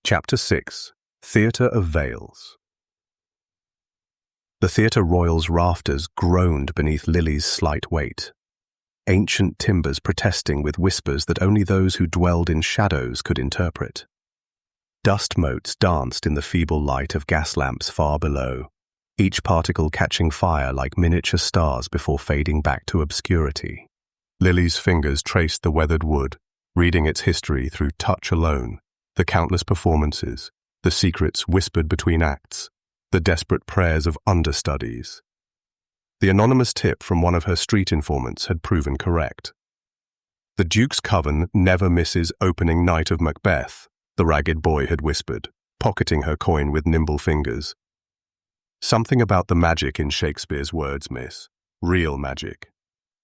Chapter 6. Theatre of Veils. The Theatre Royal's rafters groaned beneath Lilly's slight weight, ancient timbers protesting with whispers that only those who dwelled in shadows could interpret. Dust motes danced in the feeble light of gas lamps far below, each particle catching fire like miniature stars before fading back to obscurity. Lilly's fingers traced the weathered wood, reading its history through touch alone, the countless performances, the secrets whispered between acts, the desperate prayers of understudies. The anonymous tip from one of her street informants had proven correct. The Duke's coven never misses opening night of Macbeth, the ragged boy had whispered, pocketing her coin with nimble fingers. Something about the magic in Shakespeare's words, miss. Real magic.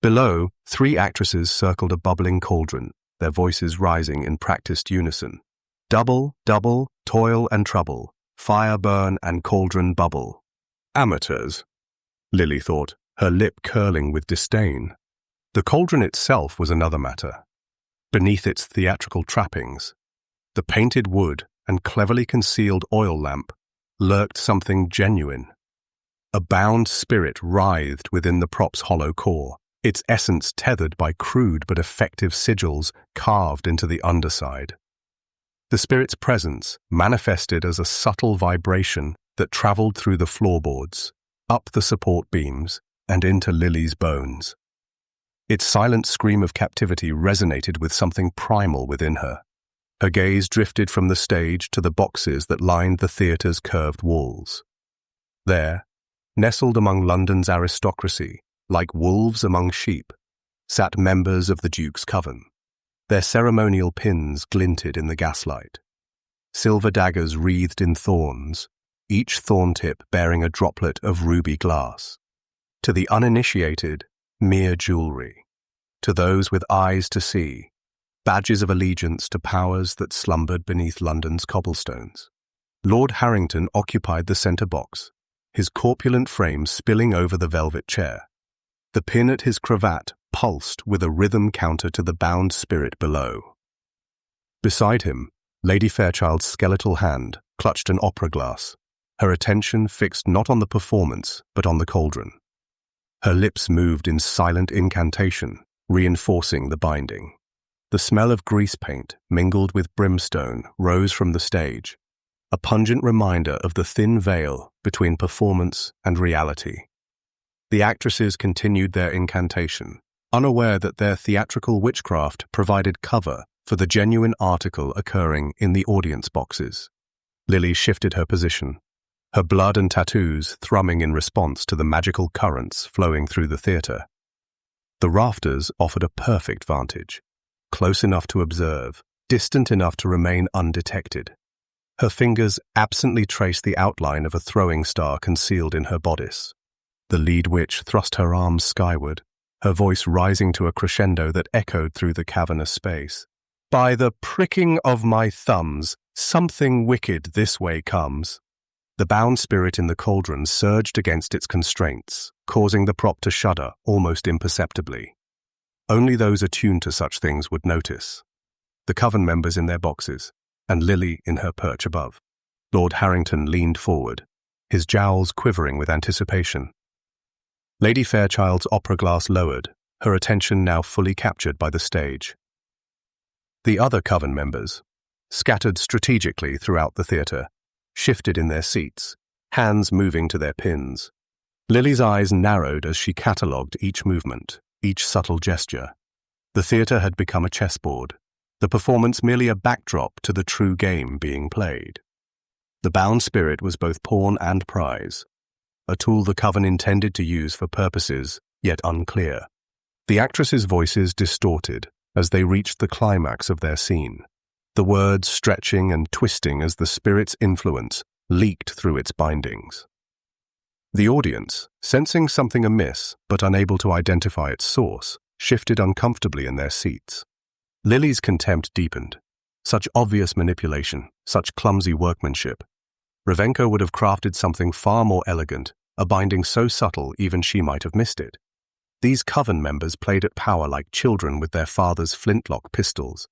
Below, 3 actresses circled a bubbling cauldron, their voices rising in practiced unison. Double, double, toil and trouble, fire burn and cauldron bubble. Amateurs, Lilly thought, her lip curling with disdain. The cauldron itself was another matter. Beneath its theatrical trappings, the painted wood and cleverly concealed oil lamp, lurked something genuine. A bound spirit writhed within the prop's hollow core, its essence tethered by crude but effective sigils carved into the underside. The spirit's presence manifested as a subtle vibration that traveled through the floorboards, up the support beams, and into Lilly's bones. Its silent scream of captivity resonated with something primal within her. Her gaze drifted from the stage to the boxes that lined the theatre's curved walls. There, nestled among London's aristocracy, like wolves among sheep, sat members of the Duke's coven. Their ceremonial pins glinted in the gaslight. Silver daggers wreathed in thorns, each thorn tip bearing a droplet of ruby glass. To the uninitiated, mere jewelry. To those with eyes to see, badges of allegiance to powers that slumbered beneath London's cobblestones. Lord Harrington occupied the centre box, his corpulent frame spilling over the velvet chair. The pin at his cravat pulsed with a rhythm counter to the bound spirit below. Beside him, Lady Fairchild's skeletal hand clutched an opera glass, her attention fixed not on the performance but on the cauldron. Her lips moved in silent incantation, reinforcing the binding. The smell of grease paint, mingled with brimstone, rose from the stage, a pungent reminder of the thin veil between performance and reality. The actresses continued their incantation, unaware that their theatrical witchcraft provided cover for the genuine article occurring in the audience boxes. Lilly shifted her position, her blood and tattoos thrumming in response to the magical currents flowing through the theatre. The rafters offered a perfect vantage, close enough to observe, distant enough to remain undetected. Her fingers absently traced the outline of a throwing star concealed in her bodice. The lead witch thrust her arms skyward, her voice rising to a crescendo that echoed through the cavernous space. "By the pricking of my thumbs, something wicked this way comes." The bound spirit in the cauldron surged against its constraints, causing the prop to shudder almost imperceptibly. Only those attuned to such things would notice. The coven members in their boxes, and Lilly in her perch above. Lord Harrington leaned forward, his jowls quivering with anticipation. Lady Fairchild's opera glass lowered, her attention now fully captured by the stage. The other coven members, scattered strategically throughout the theatre, shifted in their seats, hands moving to their pins. Lilly's eyes narrowed as she catalogued each movement, each subtle gesture. The theatre had become a chessboard, the performance merely a backdrop to the true game being played. The bound spirit was both pawn and prize, a tool the coven intended to use for purposes yet unclear. The actresses' voices distorted as they reached the climax of their scene, the words stretching and twisting as the spirit's influence leaked through its bindings. The audience, sensing something amiss but unable to identify its source, shifted uncomfortably in their seats. Lilly's contempt deepened. Such obvious manipulation, such clumsy workmanship. Revenko would have crafted something far more elegant, a binding so subtle even she might have missed it. These coven members played at power like children with their father's flintlock pistols,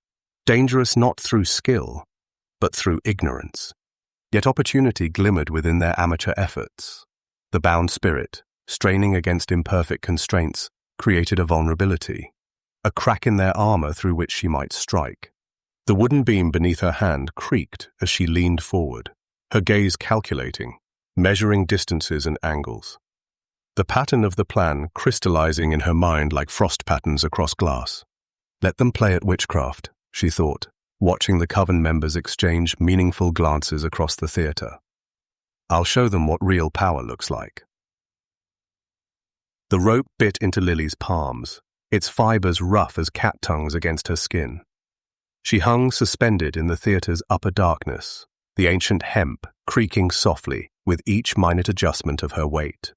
dangerous not through skill, but through ignorance. Yet opportunity glimmered within their amateur efforts. The bound spirit, straining against imperfect constraints, created a vulnerability, a crack in their armor through which she might strike. The wooden beam beneath her hand creaked as she leaned forward, her gaze calculating, measuring distances and angles. The pattern of the plan crystallizing in her mind like frost patterns across glass. Let them play at witchcraft, she thought, watching the coven members exchange meaningful glances across the theater. I'll show them what real power looks like. The rope bit into Lilly's palms, its fibers rough as cat tongues against her skin. She hung suspended in the theater's upper darkness, the ancient hemp creaking softly with each minute adjustment of her weight.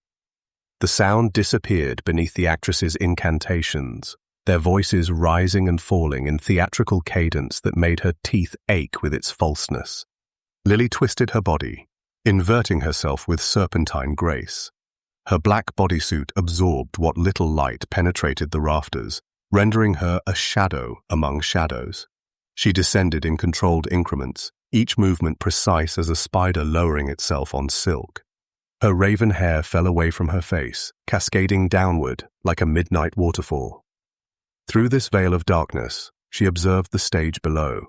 The sound disappeared beneath the actress's incantations, their voices rising and falling in theatrical cadence that made her teeth ache with its falseness. Lilly twisted her body, inverting herself with serpentine grace. Her black bodysuit absorbed what little light penetrated the rafters, rendering her a shadow among shadows. She descended in controlled increments, each movement precise as a spider lowering itself on silk. Her raven hair fell away from her face, cascading downward like a midnight waterfall. Through this veil of darkness, she observed the stage below,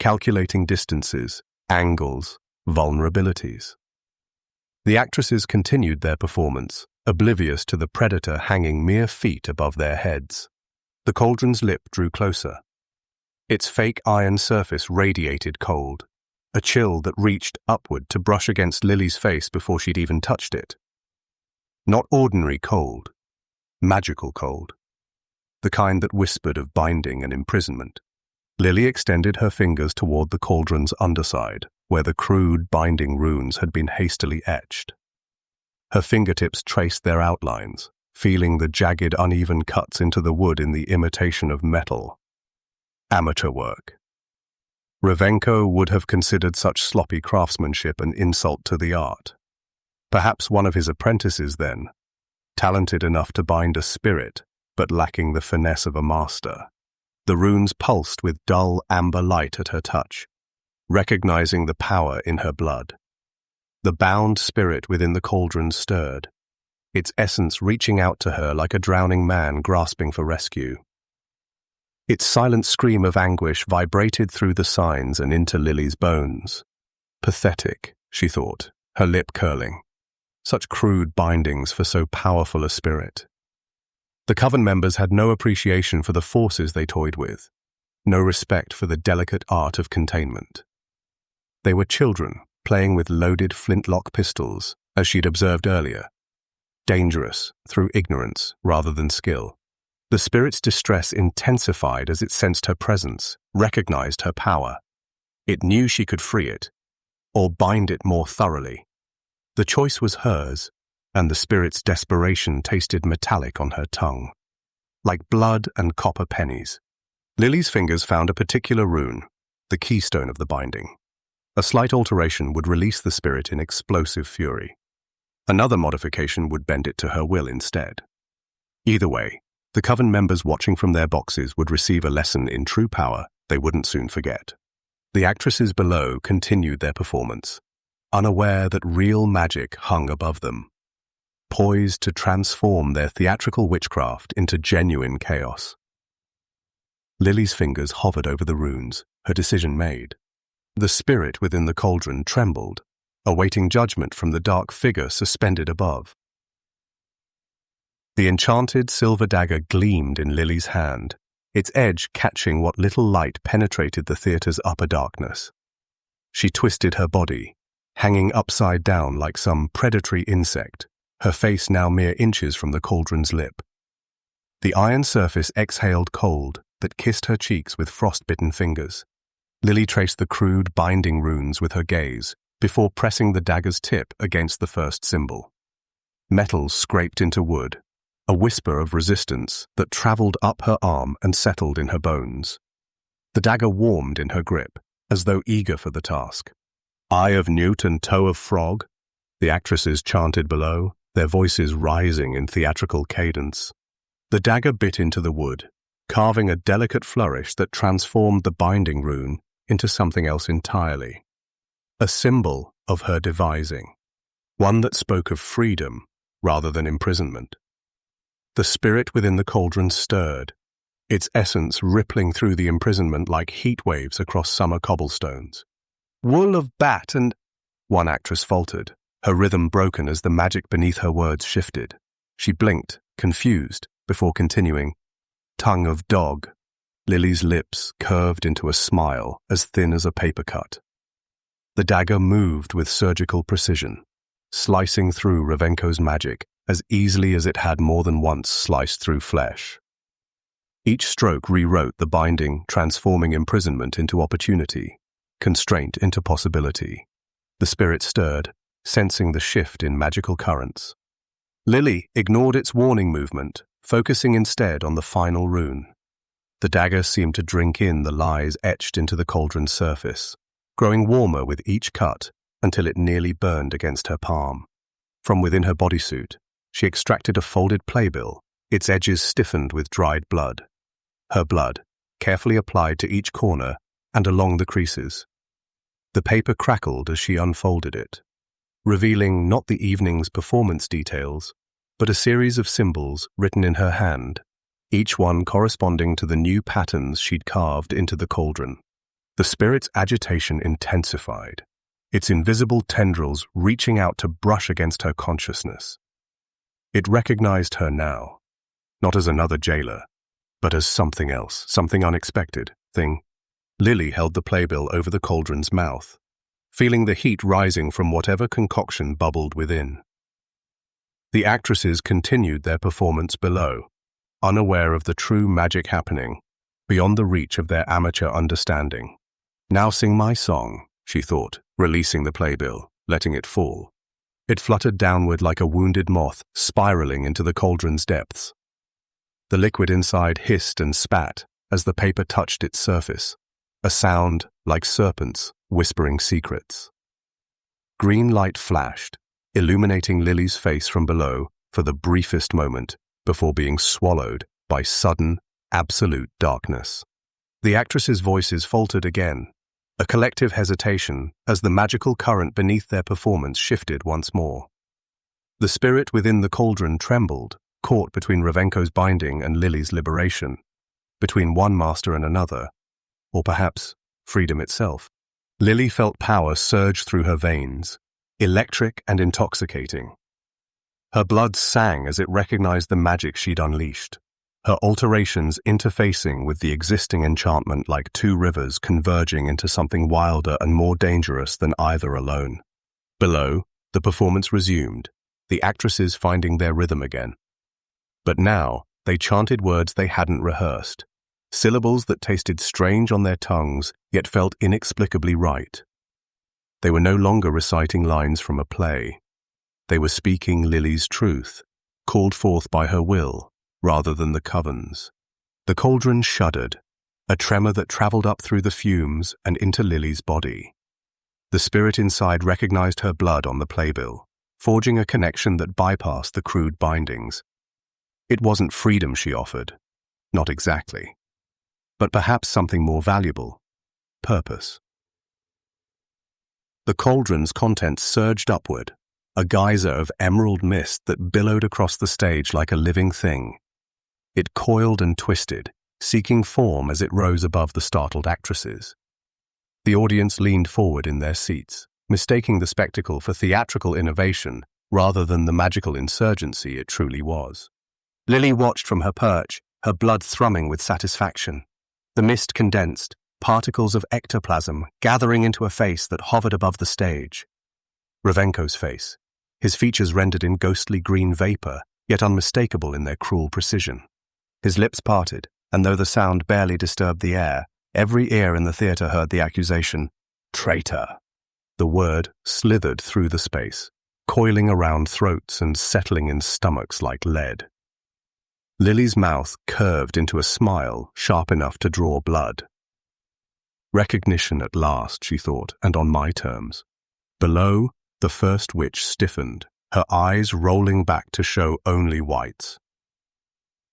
calculating distances, angles, vulnerabilities. The actresses continued their performance, oblivious to the predator hanging mere feet above their heads. The cauldron's lip drew closer. Its fake iron surface radiated cold, a chill that reached upward to brush against Lilly's face before she'd even touched it. Not ordinary cold, magical cold. The kind that whispered of binding and imprisonment. Lilly extended her fingers toward the cauldron's underside, where the crude binding runes had been hastily etched. Her fingertips traced their outlines, feeling the jagged, uneven cuts into the wood in the imitation of metal. Amateur work. Revenko would have considered such sloppy craftsmanship an insult to the art. Perhaps one of his apprentices then, talented enough to bind a spirit, but lacking the finesse of a master. The runes pulsed with dull amber light at her touch, recognizing the power in her blood. The bound spirit within the cauldron stirred, its essence reaching out to her like a drowning man grasping for rescue. Its silent scream of anguish vibrated through the signs and into Lilly's bones. Pathetic, she thought, her lip curling. Such crude bindings for so powerful a spirit. The coven members had no appreciation for the forces they toyed with, no respect for the delicate art of containment. They were children, playing with loaded flintlock pistols, as she'd observed earlier. Dangerous, through ignorance rather than skill. The spirit's distress intensified as it sensed her presence, recognized her power. It knew she could free it, or bind it more thoroughly. The choice was hers, and the spirit's desperation tasted metallic on her tongue, like blood and copper pennies. Lilly's fingers found a particular rune, the keystone of the binding. A slight alteration would release the spirit in explosive fury. Another modification would bend it to her will instead. Either way, the coven members watching from their boxes would receive a lesson in true power they wouldn't soon forget. The actresses below continued their performance, unaware that real magic hung above them, poised to transform their theatrical witchcraft into genuine chaos. Lilly's fingers hovered over the runes, her decision made. The spirit within the cauldron trembled, awaiting judgment from the dark figure suspended above. The enchanted silver dagger gleamed in Lilly's hand, its edge catching what little light penetrated the theater's upper darkness. She twisted her body, hanging upside down like some predatory insect, her face now mere inches from the cauldron's lip. The iron surface exhaled cold that kissed her cheeks with frost-bitten fingers. Lilly traced the crude binding runes with her gaze before pressing the dagger's tip against the first symbol. Metal scraped into wood, a whisper of resistance that traveled up her arm and settled in her bones. The dagger warmed in her grip, as though eager for the task. Eye of newt and toe of frog, the actresses chanted below, their voices rising in theatrical cadence. The dagger bit into the wood, carving a delicate flourish that transformed the binding rune into something else entirely. A symbol of her devising, one that spoke of freedom rather than imprisonment. The spirit within the cauldron stirred, its essence rippling through the imprisonment like heat waves across summer cobblestones. "Wool of bat and—" one actress faltered, her rhythm broken as the magic beneath her words shifted. She blinked, confused, before continuing, "Tongue of dog." Lilly's lips curved into a smile as thin as a paper cut. The dagger moved with surgical precision, slicing through Revenko's magic as easily as it had more than once sliced through flesh. Each stroke rewrote the binding, transforming imprisonment into opportunity, constraint into possibility. The spirit stirred, sensing the shift in magical currents. Lilly ignored its warning movement, focusing instead on the final rune. The dagger seemed to drink in the lies etched into the cauldron's surface, growing warmer with each cut until it nearly burned against her palm. From within her bodysuit, she extracted a folded playbill, its edges stiffened with dried blood. Her blood, carefully applied to each corner and along the creases. The paper crackled as she unfolded it, revealing not the evening's performance details, but a series of symbols written in her hand, each one corresponding to the new patterns she'd carved into the cauldron. The spirit's agitation intensified, its invisible tendrils reaching out to brush against her consciousness. It recognized her now, not as another jailer, but as something else, something unexpected, thing. Lilly held the playbill over the cauldron's mouth, feeling the heat rising from whatever concoction bubbled within. The actresses continued their performance below, unaware of the true magic happening, beyond the reach of their amateur understanding. "Now sing my song," she thought, releasing the playbill, letting it fall. It fluttered downward like a wounded moth, spiraling into the cauldron's depths. The liquid inside hissed and spat as the paper touched its surface, a sound like serpents whispering secrets. Green light flashed, illuminating Lily's face from below for the briefest moment before being swallowed by sudden, absolute darkness. The actresses' voices faltered again, a collective hesitation as the magical current beneath their performance shifted once more. The spirit within the cauldron trembled, caught between Revenko's binding and Lily's liberation, between one master and another, or perhaps freedom itself. Lilly felt power surge through her veins, electric and intoxicating. Her blood sang as it recognized the magic she'd unleashed, her alterations interfacing with the existing enchantment like two rivers converging into something wilder and more dangerous than either alone. Below, the performance resumed, the actresses finding their rhythm again. But now, they chanted words they hadn't rehearsed, syllables that tasted strange on their tongues yet felt inexplicably right. They were no longer reciting lines from a play. They were speaking Lily's truth, called forth by her will, rather than the coven's. The cauldron shuddered, a tremor that traveled up through the fumes and into Lily's body. The spirit inside recognized her blood on the playbill, forging a connection that bypassed the crude bindings. It wasn't freedom she offered, not exactly, but perhaps something more valuable: purpose. The cauldron's contents surged upward, a geyser of emerald mist that billowed across the stage like a living thing. It coiled and twisted, seeking form as it rose above the startled actresses. The audience leaned forward in their seats, mistaking the spectacle for theatrical innovation rather than the magical insurgency it truly was. Lilly watched from her perch, her blood thrumming with satisfaction. The mist condensed, particles of ectoplasm gathering into a face that hovered above the stage. Revenko's face, his features rendered in ghostly green vapor, yet unmistakable in their cruel precision. His lips parted, and though the sound barely disturbed the air, every ear in the theatre heard the accusation, "Traitor." The word slithered through the space, coiling around throats and settling in stomachs like lead. Lily's mouth curved into a smile sharp enough to draw blood. Recognition at last, she thought, and on my terms. Below, the first witch stiffened, her eyes rolling back to show only whites.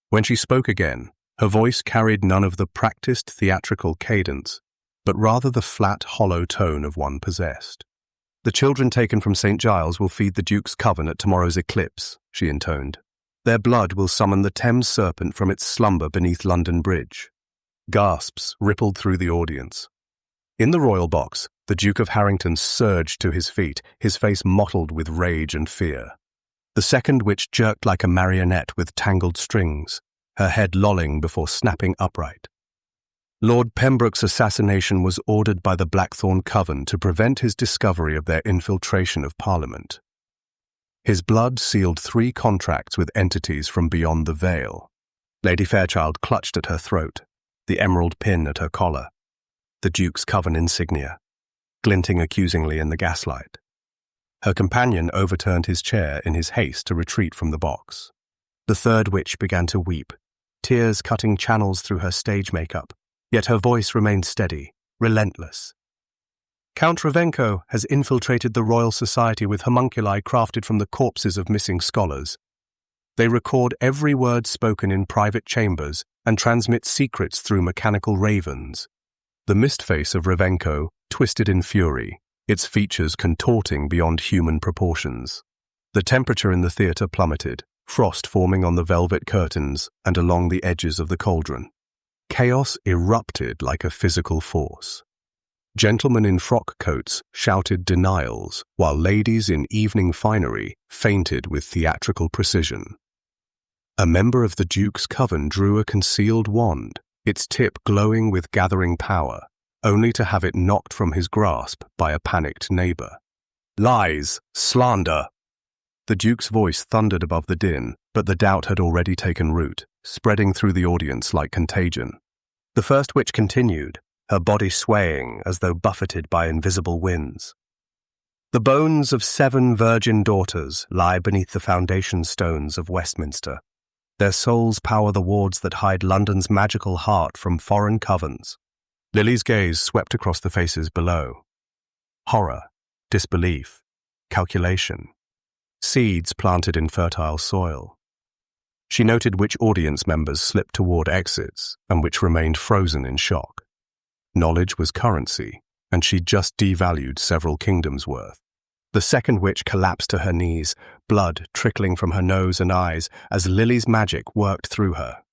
When she spoke again, her voice carried none of the practiced theatrical cadence, but rather the flat, hollow tone of one possessed. "The children taken from St. Giles will feed the Duke's coven at tomorrow's eclipse," she intoned. "Their blood will summon the Thames serpent from its slumber beneath London Bridge." Gasps rippled through the audience. In the royal box, the Duke of Harrington surged to his feet, his face mottled with rage and fear. The second witch jerked like a marionette with tangled strings, her head lolling before snapping upright. Lord Pembroke's assassination was ordered by the Blackthorn Coven to prevent his discovery of their infiltration of Parliament. His blood sealed 3 contracts with entities from beyond the veil. Lady Fairchild clutched at her throat, the emerald pin at her collar, the Duke's Coven insignia, glinting accusingly in the gaslight. Her companion overturned his chair in his haste to retreat from the box. The third witch began to weep, tears cutting channels through her stage makeup, yet her voice remained steady, relentless. "Count Revenko has infiltrated the Royal Society with homunculi crafted from the corpses of missing scholars. They record every word spoken in private chambers and transmit secrets through mechanical ravens." The mist face of Revenko twisted in fury, its features contorting beyond human proportions. The temperature in the theatre plummeted, frost forming on the velvet curtains and along the edges of the cauldron. Chaos erupted like a physical force. Gentlemen in frock coats shouted denials, while ladies in evening finery fainted with theatrical precision. A member of the Duke's Coven drew a concealed wand, its tip glowing with gathering power, only to have it knocked from his grasp by a panicked neighbor. "Lies! Slander!" The Duke's voice thundered above the din, but the doubt had already taken root, spreading through the audience like contagion. The first witch continued, her body swaying as though buffeted by invisible winds. "The bones of 7 virgin daughters lie beneath the foundation stones of Westminster. Their souls power the wards that hide London's magical heart from foreign covens." Lilly's gaze swept across the faces below. Horror, disbelief, calculation. Seeds planted in fertile soil. She noted which audience members slipped toward exits and which remained frozen in shock. Knowledge was currency, and she'd just devalued several kingdoms' worth. The second witch collapsed to her knees, blood trickling from her nose and eyes as Lilly's magic worked through her.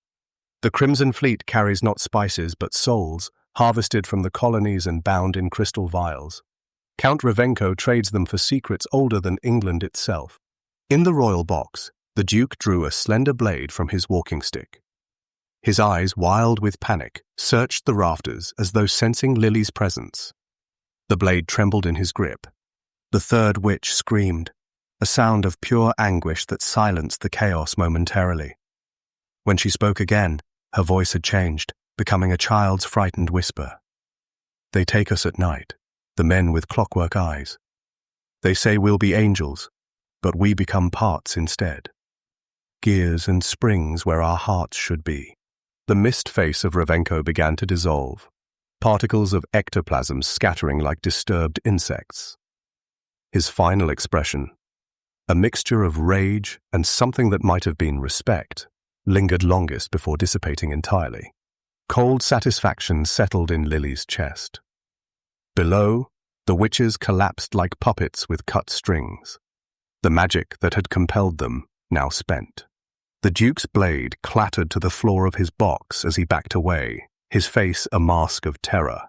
"The Crimson Fleet carries not spices but souls, harvested from the colonies and bound in crystal vials. Count Revenko trades them for secrets older than England itself." In the royal box, the Duke drew a slender blade from his walking stick. His eyes, wild with panic, searched the rafters as though sensing Lilly's presence. The blade trembled in his grip. The third witch screamed, a sound of pure anguish that silenced the chaos momentarily. When she spoke again, her voice had changed, becoming a child's frightened whisper. "They take us at night, the men with clockwork eyes. They say we'll be angels, but we become parts instead. Gears and springs where our hearts should be." The mist face of Revenko began to dissolve, particles of ectoplasm scattering like disturbed insects. His final expression, a mixture of rage and something that might have been respect, lingered longest before dissipating entirely. Cold satisfaction settled in Lilly's chest. Below, the witches collapsed like puppets with cut strings, the magic that had compelled them now spent. The Duke's blade clattered to the floor of his box as he backed away, his face a mask of terror.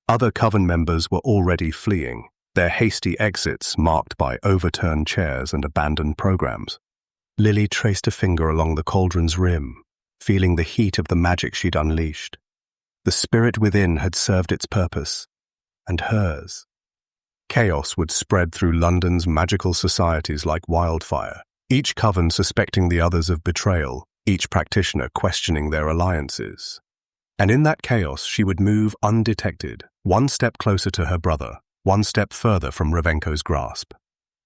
Other coven members were already fleeing, their hasty exits marked by overturned chairs and abandoned programs. Lilly traced a finger along the cauldron's rim, feeling the heat of the magic she'd unleashed. The spirit within had served its purpose, and hers. Chaos would spread through London's magical societies like wildfire, each coven suspecting the others of betrayal, each practitioner questioning their alliances. And in that chaos she would move undetected, one step closer to her brother, one step further from Revenko's grasp.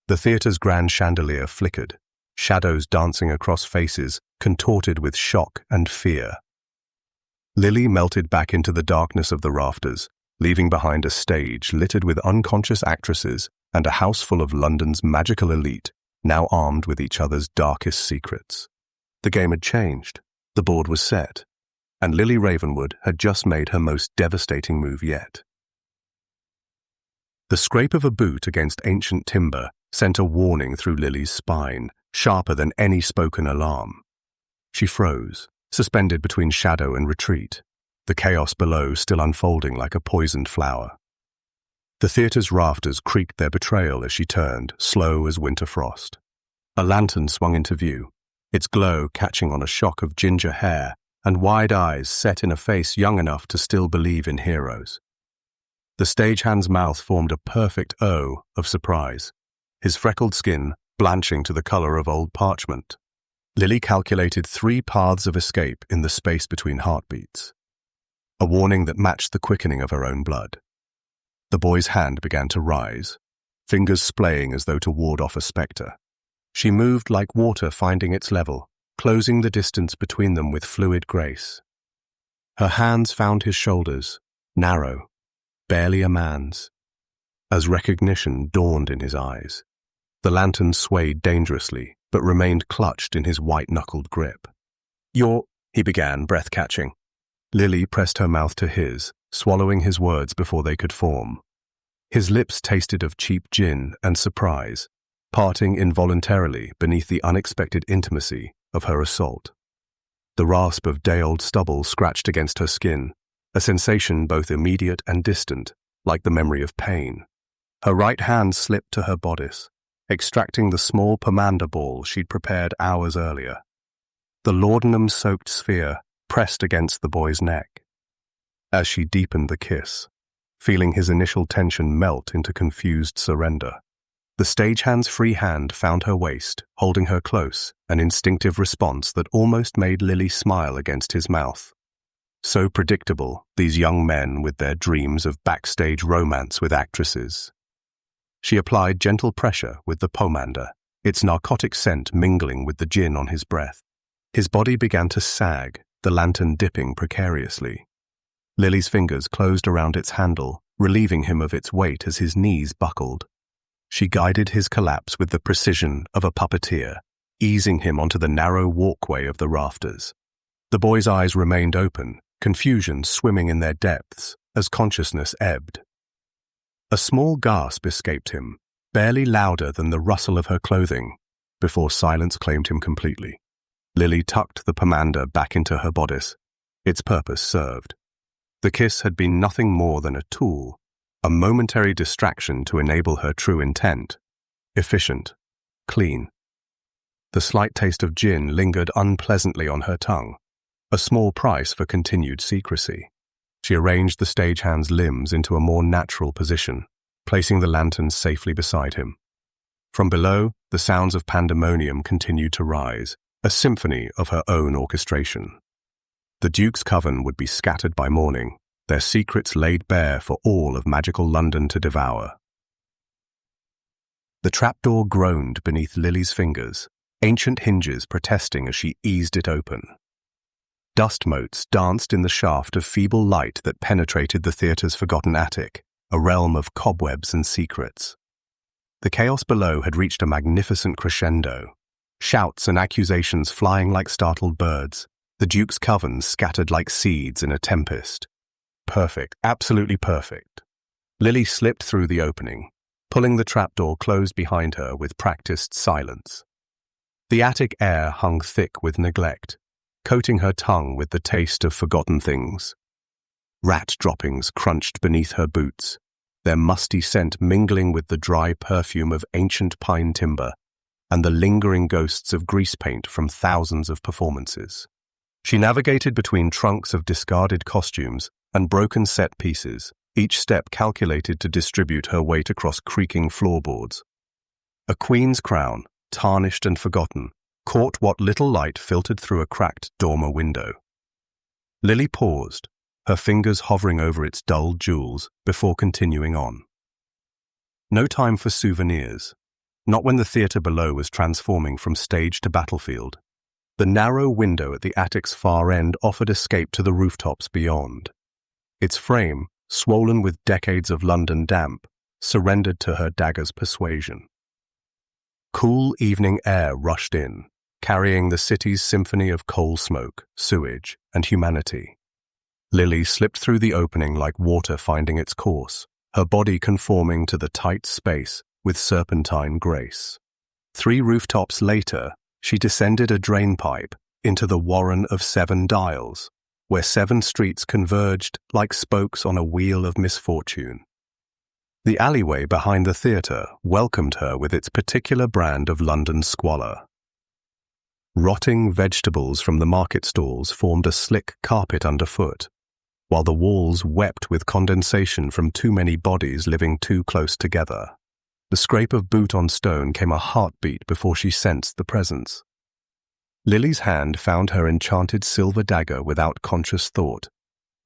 The theatre's grand chandelier flickered, shadows dancing across faces, contorted with shock and fear. Lilly melted back into the darkness of the rafters, leaving behind a stage littered with unconscious actresses and a house full of London's magical elite, now armed with each other's darkest secrets. The game had changed. The board was set. and Lily Ravenwood had just made her most devastating move yet. The scrape of a boot against ancient timber sent a warning through Lily's spine, sharper than any spoken alarm. She froze, suspended between shadow and retreat, the chaos below still unfolding like a poisoned flower. The theatre's rafters creaked their betrayal as she turned, slow as winter frost. A lantern swung into view, its glow catching on a shock of ginger hair and wide eyes set in a face young enough to still believe in heroes. The stagehand's mouth formed a perfect O of surprise, his freckled skin blanching to the color of old parchment. Lily calculated 3 paths of escape in the space between heartbeats, a warning that matched the quickening of her own blood. The boy's hand began to rise, fingers splaying as though to ward off a spectre. She moved like water finding its level, closing the distance between them with fluid grace. Her hands found his shoulders, narrow, barely a man's. As recognition dawned in his eyes, the lantern swayed dangerously, but remained clutched in his white-knuckled grip. He began, breath-catching. Lily pressed her mouth to his, swallowing his words before they could form. His lips tasted of cheap gin and surprise, parting involuntarily beneath the unexpected intimacy of her assault. The rasp of day-old stubble scratched against her skin, a sensation both immediate and distant, like the memory of pain. Her right hand slipped to her bodice, extracting the small pomander ball she'd prepared hours earlier. The laudanum-soaked sphere pressed against the boy's neck. As she deepened the kiss, feeling his initial tension melt into confused surrender, the stagehand's free hand found her waist, holding her close, an instinctive response that almost made Lily smile against his mouth. So predictable, these young men with their dreams of backstage romance with actresses. She applied gentle pressure with the pomander, its narcotic scent mingling with the gin on his breath. His body began to sag, the lantern dipping precariously. Lily's fingers closed around its handle, relieving him of its weight as his knees buckled. She guided his collapse with the precision of a puppeteer, easing him onto the narrow walkway of the rafters. The boy's eyes remained open, confusion swimming in their depths as consciousness ebbed. A small gasp escaped him, barely louder than the rustle of her clothing, before silence claimed him completely. Lily tucked the pomander back into her bodice. Its purpose served. The kiss had been nothing more than a tool, a momentary distraction to enable her true intent. Efficient, clean. The slight taste of gin lingered unpleasantly on her tongue, a small price for continued secrecy. She arranged the stagehand's limbs into a more natural position, placing the lantern safely beside him. From below, the sounds of pandemonium continued to rise, a symphony of her own orchestration. The Duke's coven would be scattered by morning, their secrets laid bare for all of magical London to devour. The trapdoor groaned beneath Lily's fingers, ancient hinges protesting as she eased it open. Dust motes danced in the shaft of feeble light that penetrated the theatre's forgotten attic, a realm of cobwebs and secrets. The chaos below had reached a magnificent crescendo, shouts and accusations flying like startled birds, the Duke's coven scattered like seeds in a tempest. Perfect, absolutely perfect. Lily slipped through the opening, pulling the trapdoor closed behind her with practiced silence. The attic air hung thick with neglect, coating her tongue with the taste of forgotten things. Rat droppings crunched beneath her boots, their musty scent mingling with the dry perfume of ancient pine timber and the lingering ghosts of grease paint from thousands of performances. She navigated between trunks of discarded costumes and broken set pieces, each step calculated to distribute her weight across creaking floorboards. A queen's crown, tarnished and forgotten, caught what little light filtered through a cracked dormer window. Lily paused, her fingers hovering over its dull jewels before continuing on. No time for souvenirs, not when the theatre below was transforming from stage to battlefield. The narrow window at the attic's far end offered escape to the rooftops beyond. Its frame, swollen with decades of London damp, surrendered to her dagger's persuasion. Cool evening air rushed in, carrying the city's symphony of coal smoke, sewage, and humanity. Lilly slipped through the opening like water finding its course, her body conforming to the tight space with serpentine grace. 3 rooftops later, she descended a drainpipe into the Warren of 7 Dials, where 7 streets converged like spokes on a wheel of misfortune. The alleyway behind the theatre welcomed her with its particular brand of London squalor. Rotting vegetables from the market stalls formed a slick carpet underfoot, while the walls wept with condensation from too many bodies living too close together. The scrape of boot on stone came a heartbeat before she sensed the presence. Lilly's hand found her enchanted silver dagger without conscious thought,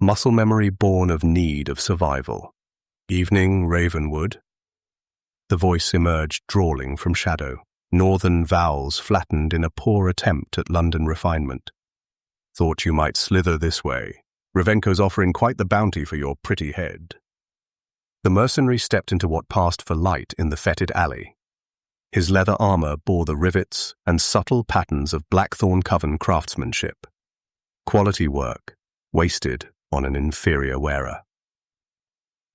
muscle memory born of need of survival. "Evening, Ravenwood." The voice emerged drawling from shadow, northern vowels flattened in a poor attempt at London refinement. "Thought you might slither this way. Revenko's offering quite the bounty for your pretty head." The mercenary stepped into what passed for light in the fetid alley. His leather armor bore the rivets and subtle patterns of Blackthorn Coven craftsmanship. Quality work, wasted on an inferior wearer.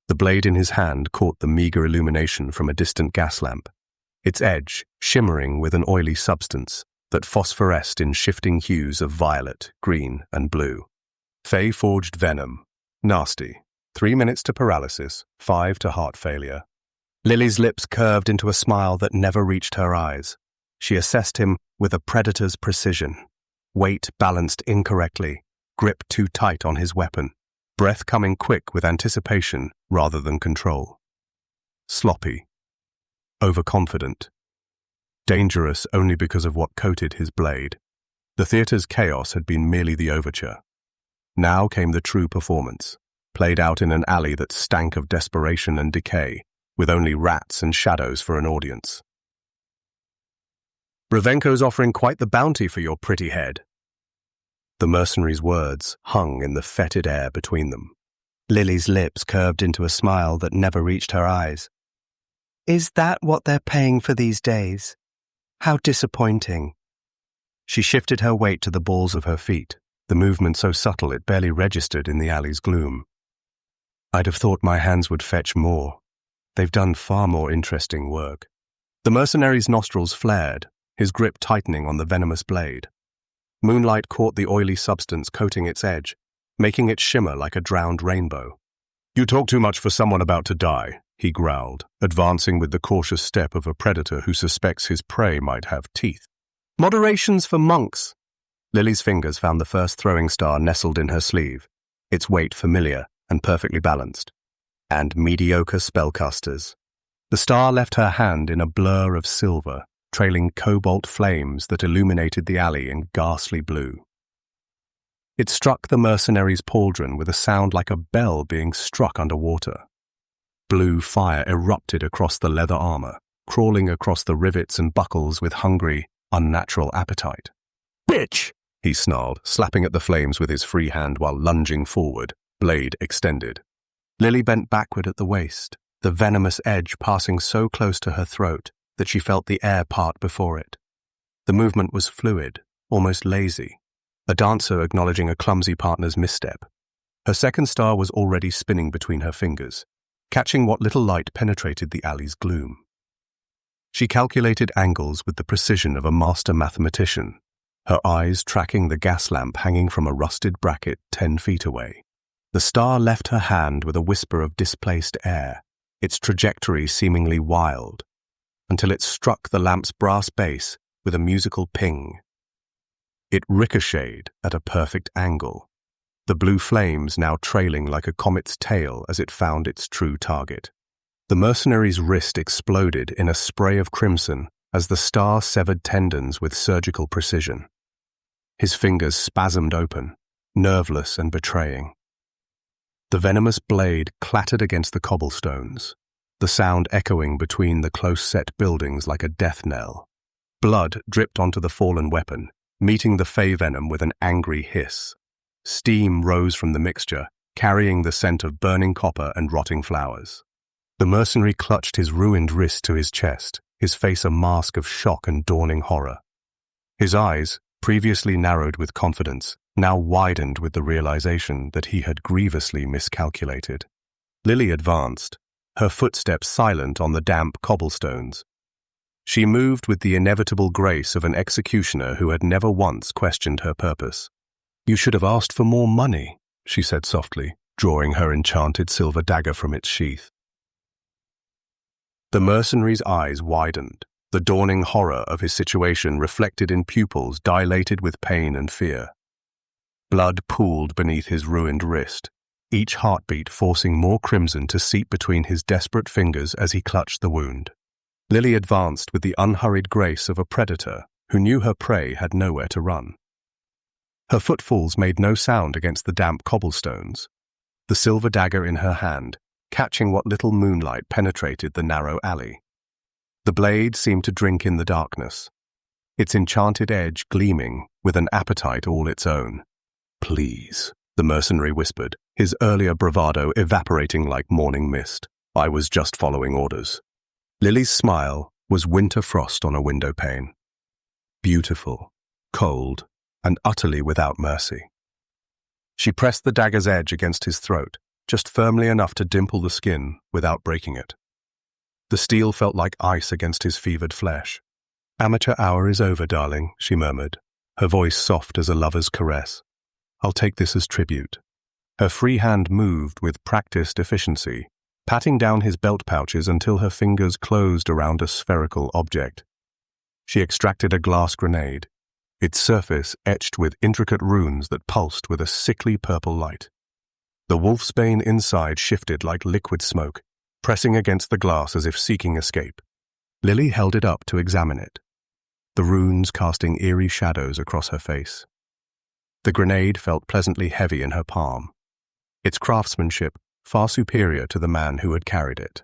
The blade in his hand caught the meager illumination from a distant gas lamp, its edge shimmering with an oily substance that phosphoresced in shifting hues of violet, green, and blue. Fey-forged venom. Nasty. 3 minutes to paralysis, 5 to heart failure. Lilly's lips curved into a smile that never reached her eyes. She assessed him with a predator's precision. Weight balanced incorrectly, grip too tight on his weapon, breath coming quick with anticipation rather than control. Sloppy. Overconfident. Dangerous only because of what coated his blade. The theatre's chaos had been merely the overture. Now came the true performance, played out in an alley that stank of desperation and decay, with only rats and shadows for an audience. "Revenko's offering quite the bounty for your pretty head." The mercenary's words hung in the fetid air between them. Lilly's lips curved into a smile that never reached her eyes. "Is that what they're paying for these days? How disappointing." She shifted her weight to the balls of her feet, the movement so subtle it barely registered in the alley's gloom. "I'd have thought my hands would fetch more. They've done far more interesting work." The mercenary's nostrils flared, his grip tightening on the venomous blade. Moonlight caught the oily substance coating its edge, making it shimmer like a drowned rainbow. "You talk too much for someone about to die," he growled, advancing with the cautious step of a predator who suspects his prey might have teeth. "Moderation's for monks." Lilly's fingers found the first throwing star nestled in her sleeve, its weight familiar and perfectly balanced. And mediocre spellcasters. The star left her hand in a blur of silver, trailing cobalt flames that illuminated the alley in ghastly blue. It struck the mercenary's pauldron with a sound like a bell being struck underwater. Blue fire erupted across the leather armor, crawling across the rivets and buckles with hungry, unnatural appetite. "Bitch!" he snarled, slapping at the flames with his free hand while lunging forward, blade extended. Lilly bent backward at the waist, the venomous edge passing so close to her throat that she felt the air part before it. The movement was fluid, almost lazy, a dancer acknowledging a clumsy partner's misstep. Her second star was already spinning between her fingers, catching what little light penetrated the alley's gloom. She calculated angles with the precision of a master mathematician, her eyes tracking the gas lamp hanging from a rusted bracket 10 feet away. The star left her hand with a whisper of displaced air, its trajectory seemingly wild, until it struck the lamp's brass base with a musical ping. It ricocheted at a perfect angle, the blue flames now trailing like a comet's tail as it found its true target. The mercenary's wrist exploded in a spray of crimson as the star severed tendons with surgical precision. His fingers spasmed open, nerveless and betraying. The venomous blade clattered against the cobblestones, the sound echoing between the close-set buildings like a death knell. Blood dripped onto the fallen weapon, meeting the fey venom with an angry hiss. Steam rose from the mixture, carrying the scent of burning copper and rotting flowers. The mercenary clutched his ruined wrist to his chest, his face a mask of shock and dawning horror. His eyes, previously narrowed with confidence, now widened with the realization that he had grievously miscalculated. Lilly advanced, her footsteps silent on the damp cobblestones. She moved with the inevitable grace of an executioner who had never once questioned her purpose. "You should have asked for more money," she said softly, drawing her enchanted silver dagger from its sheath. The mercenary's eyes widened, the dawning horror of his situation reflected in pupils dilated with pain and fear. Blood pooled beneath his ruined wrist, each heartbeat forcing more crimson to seep between his desperate fingers as he clutched the wound. Lilly advanced with the unhurried grace of a predator who knew her prey had nowhere to run. Her footfalls made no sound against the damp cobblestones, the silver dagger in her hand, catching what little moonlight penetrated the narrow alley. The blade seemed to drink in the darkness, its enchanted edge gleaming with an appetite all its own. "Please," the mercenary whispered, his earlier bravado evaporating like morning mist. "I was just following orders." Lilly's smile was winter frost on a window pane. Beautiful, cold, and utterly without mercy. She pressed the dagger's edge against his throat, just firmly enough to dimple the skin without breaking it. The steel felt like ice against his fevered flesh. "Amateur hour is over, darling," she murmured, her voice soft as a lover's caress. "I'll take this as tribute." Her free hand moved with practiced efficiency, patting down his belt pouches until her fingers closed around a spherical object. She extracted a glass grenade, its surface etched with intricate runes that pulsed with a sickly purple light. The wolfsbane inside shifted like liquid smoke, pressing against the glass as if seeking escape. Lilly held it up to examine it, the runes casting eerie shadows across her face. The grenade felt pleasantly heavy in her palm, its craftsmanship far superior to the man who had carried it.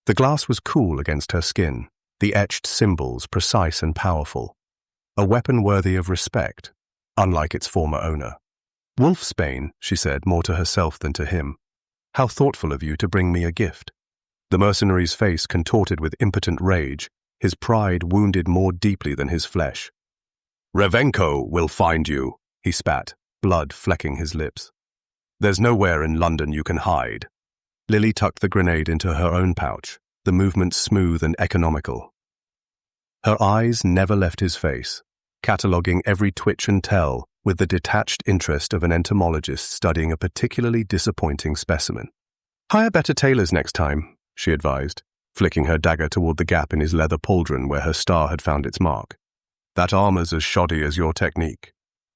The glass was cool against her skin, the etched symbols precise and powerful, a weapon worthy of respect, unlike its former owner. "Wolfsbane," she said, more to herself than to him. "How thoughtful of you to bring me a gift." The mercenary's face contorted with impotent rage, his pride wounded more deeply than his flesh. "Revenko will find you," he spat, blood flecking his lips. "There's nowhere in London you can hide." Lilly tucked the grenade into her own pouch, the movement smooth and economical. Her eyes never left his face, cataloguing every twitch and tell with the detached interest of an entomologist studying a particularly disappointing specimen. "Hire better tailors next time," she advised, flicking her dagger toward the gap in his leather pauldron where her star had found its mark. "That armor's as shoddy as your technique."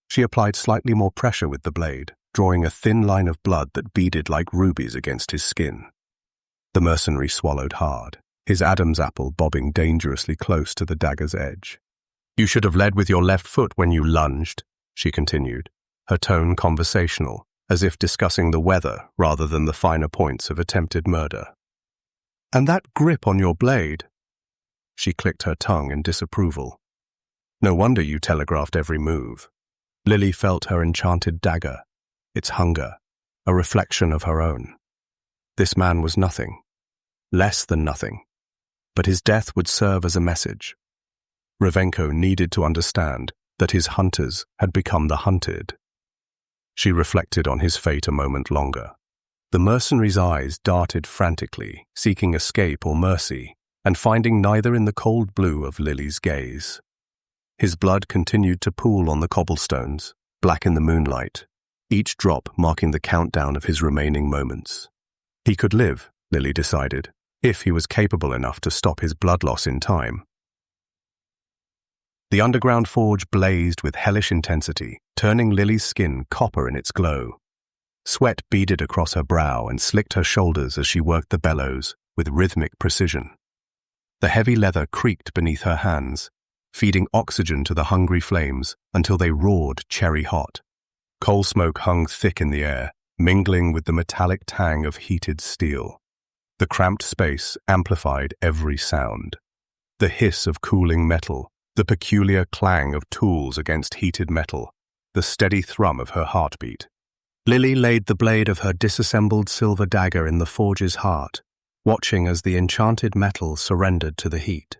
She applied slightly more pressure with the blade, drawing a thin line of blood that beaded like rubies against his skin. The mercenary swallowed hard, his Adam's apple bobbing dangerously close to the dagger's edge. "You should have led with your left foot when you lunged," she continued, her tone conversational, as if discussing the weather rather than the finer points of attempted murder. "And that grip on your blade." She clicked her tongue in disapproval. "No wonder you telegraphed every move." Lilly felt her enchanted dagger, its hunger, a reflection of her own. This man was nothing, less than nothing, but his death would serve as a message. Revenko needed to understand that his hunters had become the hunted. She reflected on his fate a moment longer. The mercenary's eyes darted frantically, seeking escape or mercy, and finding neither in the cold blue of Lilly's gaze. His blood continued to pool on the cobblestones, black in the moonlight, each drop marking the countdown of his remaining moments. He could live, Lilly decided, if he was capable enough to stop his blood loss in time. The underground forge blazed with hellish intensity, turning Lilly's skin copper in its glow. Sweat beaded across her brow and slicked her shoulders as she worked the bellows with rhythmic precision. The heavy leather creaked beneath her hands, feeding oxygen to the hungry flames until they roared cherry-hot. Coal smoke hung thick in the air, mingling with the metallic tang of heated steel. The cramped space amplified every sound. The hiss of cooling metal, the peculiar clang of tools against heated metal, the steady thrum of her heartbeat. Lilly laid the blade of her disassembled silver dagger in the forge's heart, watching as the enchanted metal surrendered to the heat.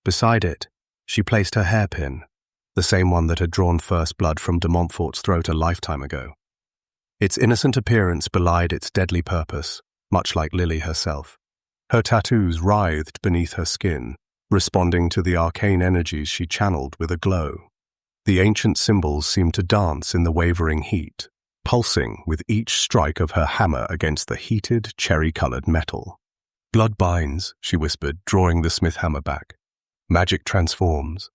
Beside it, she placed her hairpin, the same one that had drawn first blood from de Montfort's throat a lifetime ago. Its innocent appearance belied its deadly purpose, much like Lilly herself. Her tattoos writhed beneath her skin, responding to the arcane energies she channeled with a glow. The ancient symbols seemed to dance in the wavering heat, pulsing with each strike of her hammer against the heated, cherry-colored metal. "Blood binds," she whispered, drawing the smith hammer back. "Magic transforms."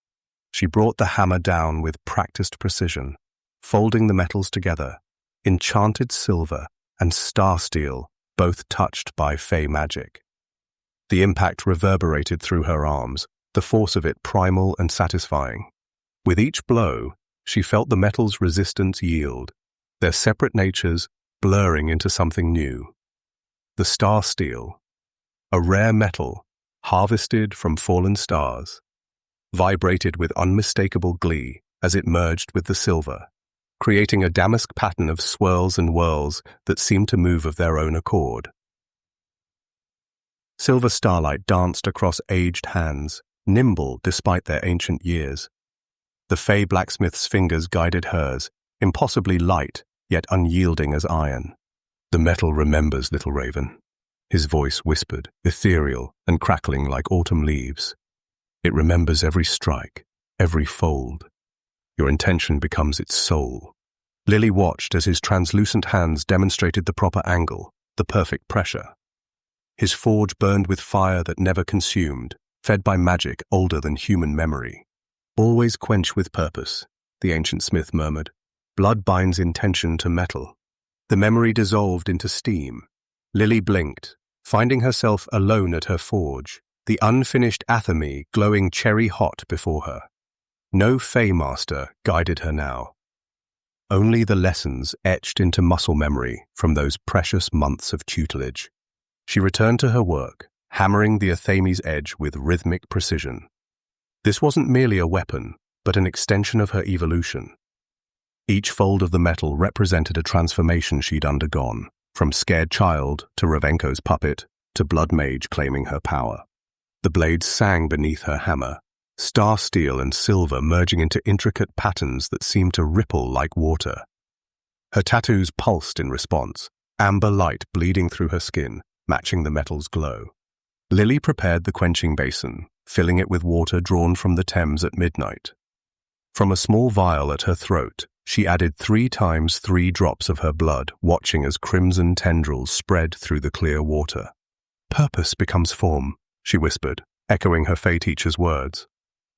She brought the hammer down with practiced precision, folding the metals together, enchanted silver and star steel, both touched by fey magic. The impact reverberated through her arms, the force of it primal and satisfying. With each blow, she felt the metal's resistance yield, their separate natures blurring into something new. The star steel, a rare metal harvested from fallen stars, vibrated with unmistakable glee as it merged with the silver, creating a damask pattern of swirls and whirls that seemed to move of their own accord. Silver starlight danced across aged hands, nimble despite their ancient years. The fey blacksmith's fingers guided hers, impossibly light, yet unyielding as iron. "The metal remembers, little raven," his voice whispered, ethereal and crackling like autumn leaves. "It remembers every strike, every fold. Your intention becomes its soul." Lilly watched as his translucent hands demonstrated the proper angle, the perfect pressure. His forge burned with fire that never consumed, fed by magic older than human memory. "Always quench with purpose," the ancient smith murmured. "Blood binds intention to metal." The memory dissolved into steam. Lilly blinked, finding herself alone at her forge, the unfinished athame glowing cherry-hot before her. No fey master guided her now. Only the lessons etched into muscle memory from those precious months of tutelage. She returned to her work, hammering the athame's edge with rhythmic precision. This wasn't merely a weapon, but an extension of her evolution. Each fold of the metal represented a transformation she'd undergone, from scared child to Revenko's puppet to blood mage claiming her power. The blades sang beneath her hammer, star steel and silver merging into intricate patterns that seemed to ripple like water. Her tattoos pulsed in response, amber light bleeding through her skin, matching the metal's glow. Lilly prepared the quenching basin, filling it with water drawn from the Thames at midnight. From a small vial at her throat, she added 3 times 3 drops of her blood, watching as crimson tendrils spread through the clear water. "Purpose becomes form," she whispered, echoing her Fey teacher's words.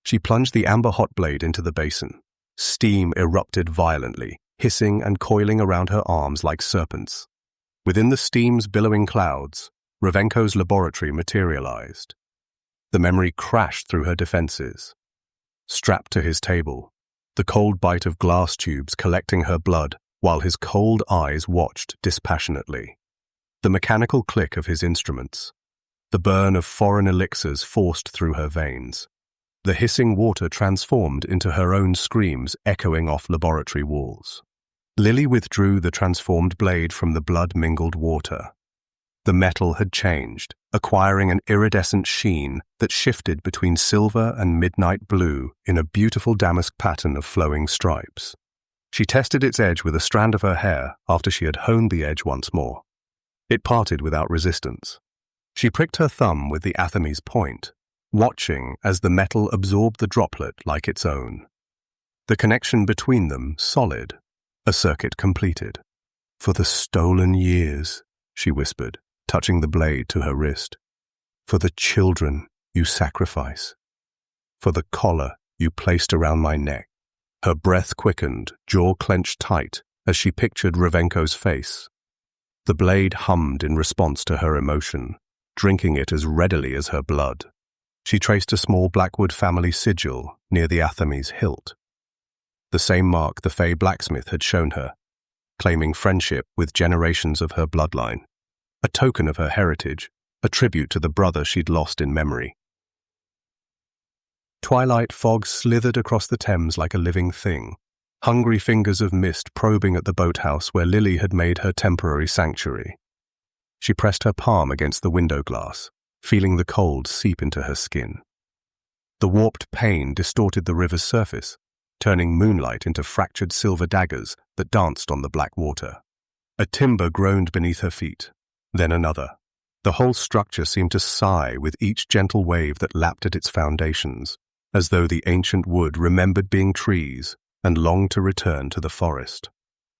She plunged the amber-hot blade into the basin. Steam erupted violently, hissing and coiling around her arms like serpents. Within the steam's billowing clouds, Revenko's laboratory materialized. The memory crashed through her defenses. Strapped to his table, the cold bite of glass tubes collecting her blood while his cold eyes watched dispassionately. The mechanical click of his instruments, the burn of foreign elixirs forced through her veins. The hissing water transformed into her own screams echoing off laboratory walls. Lilly withdrew the transformed blade from the blood-mingled water. The metal had changed, acquiring an iridescent sheen that shifted between silver and midnight blue in a beautiful damask pattern of flowing stripes. She tested its edge with a strand of her hair after she had honed the edge once more. It parted without resistance. She pricked her thumb with the athame's point, watching as the metal absorbed the droplet like its own. The connection between them solid, a circuit completed. "For the stolen years," she whispered, touching the blade to her wrist. "For the children you sacrifice. For the collar you placed around my neck." Her breath quickened, jaw clenched tight, as she pictured Revenko's face. The blade hummed in response to her emotion, drinking it as readily as her blood. She traced a small Blackwood family sigil near the athame's hilt. The same mark the Fey blacksmith had shown her, claiming friendship with generations of her bloodline. A token of her heritage, a tribute to the brother she'd lost in memory. Twilight fog slithered across the Thames like a living thing, hungry fingers of mist probing at the boathouse where Lilly had made her temporary sanctuary. She pressed her palm against the window glass, feeling the cold seep into her skin. The warped pain distorted the river's surface, turning moonlight into fractured silver daggers that danced on the black water. A timber groaned beneath her feet, then another. The whole structure seemed to sigh with each gentle wave that lapped at its foundations, as though the ancient wood remembered being trees and longed to return to the forest.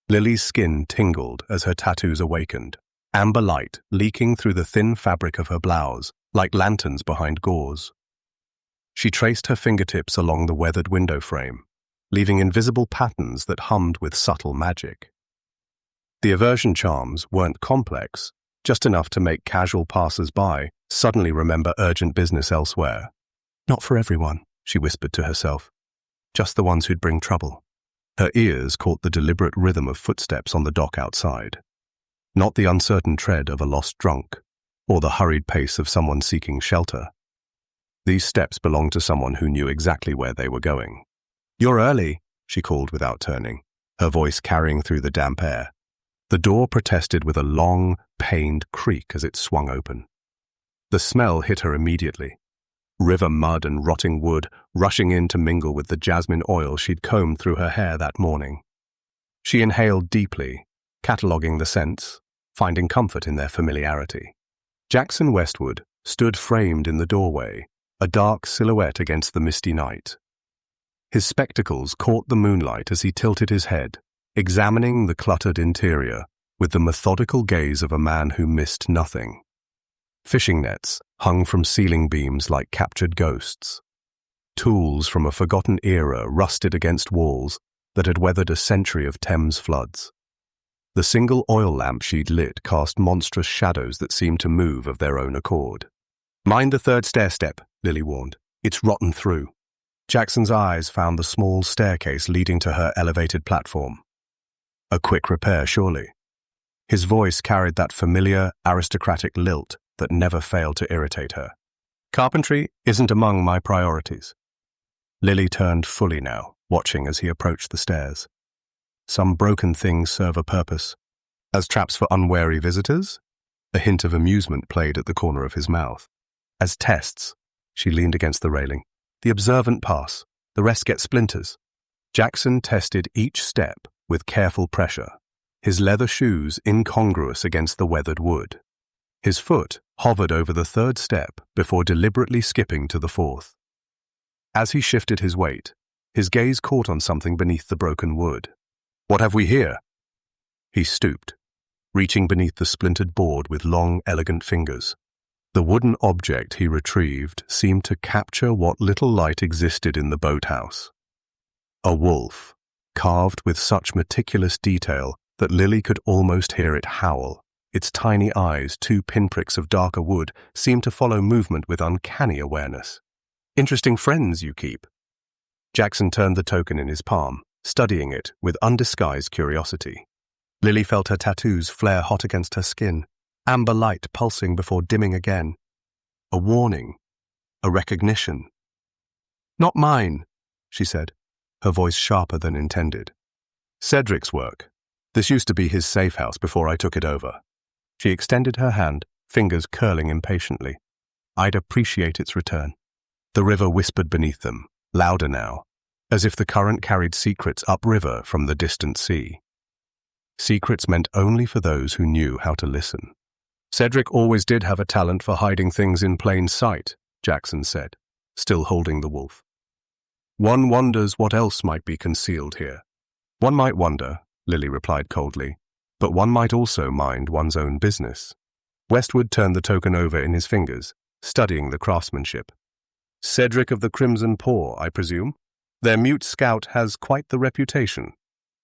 Lily's skin tingled as her tattoos awakened, amber light leaking through the thin fabric of her blouse like lanterns behind gauze. She traced her fingertips along the weathered window frame, leaving invisible patterns that hummed with subtle magic. The aversion charms weren't complex, just enough to make casual passers-by suddenly remember urgent business elsewhere. Not for everyone, she whispered to herself. Just the ones who'd bring trouble. Her ears caught the deliberate rhythm of footsteps on the dock outside. Not the uncertain tread of a lost drunk, or the hurried pace of someone seeking shelter. These steps belonged to someone who knew exactly where they were going. "You're early," she called without turning, her voice carrying through the damp air. The door protested with a long, pained creak as it swung open. The smell hit her immediately. River mud and rotting wood rushing in to mingle with the jasmine oil she'd combed through her hair that morning. She inhaled deeply, cataloguing the scents, finding comfort in their familiarity. Jackson Westwood stood framed in the doorway, a dark silhouette against the misty night. His spectacles caught the moonlight as he tilted his head, examining the cluttered interior with the methodical gaze of a man who missed nothing. Fishing nets hung from ceiling beams like captured ghosts. Tools from a forgotten era rusted against walls that had weathered a century of Thames floods. The single oil lamp she'd lit cast monstrous shadows that seemed to move of their own accord. "Mind the third stair-step," Lily warned. "It's rotten through." Jackson's eyes found the small staircase leading to her elevated platform. A quick repair, surely. His voice carried that familiar, aristocratic lilt that never failed to irritate her. "Carpentry isn't among my priorities." Lily turned fully now, watching as he approached the stairs. Some broken things serve a purpose. As traps for unwary visitors? A hint of amusement played at the corner of his mouth. As tests, she leaned against the railing. The observant pass, the rest get splinters. Jackson tested each step with careful pressure, his leather shoes incongruous against the weathered wood. His foot hovered over the third step before deliberately skipping to the fourth. As he shifted his weight, his gaze caught on something beneath the broken wood. "What have we here?" He stooped, reaching beneath the splintered board with long, elegant fingers. The wooden object he retrieved seemed to capture what little light existed in the boathouse. A wolf, carved with such meticulous detail that Lily could almost hear it howl. Its tiny eyes, two pinpricks of darker wood, seemed to follow movement with uncanny awareness. "Interesting friends you keep." Jackson turned the token in his palm, studying it with undisguised curiosity. Lily felt her tattoos flare hot against her skin, amber light pulsing before dimming again. A warning, a recognition. "Not mine," she said, her voice sharper than intended. "Cedric's work. This used to be his safe house before I took it over." She extended her hand, fingers curling impatiently. "I'd appreciate its return." The river whispered beneath them, louder now, as if the current carried secrets upriver from the distant sea. Secrets meant only for those who knew how to listen. "Cedric always did have a talent for hiding things in plain sight," Jackson said, still holding the wolf. "One wonders what else might be concealed here." "One might wonder," Lily replied coldly, "but one might also mind one's own business." Westwood turned the token over in his fingers, studying the craftsmanship. "Cedric of the Crimson Paw, I presume? Their mute scout has quite the reputation."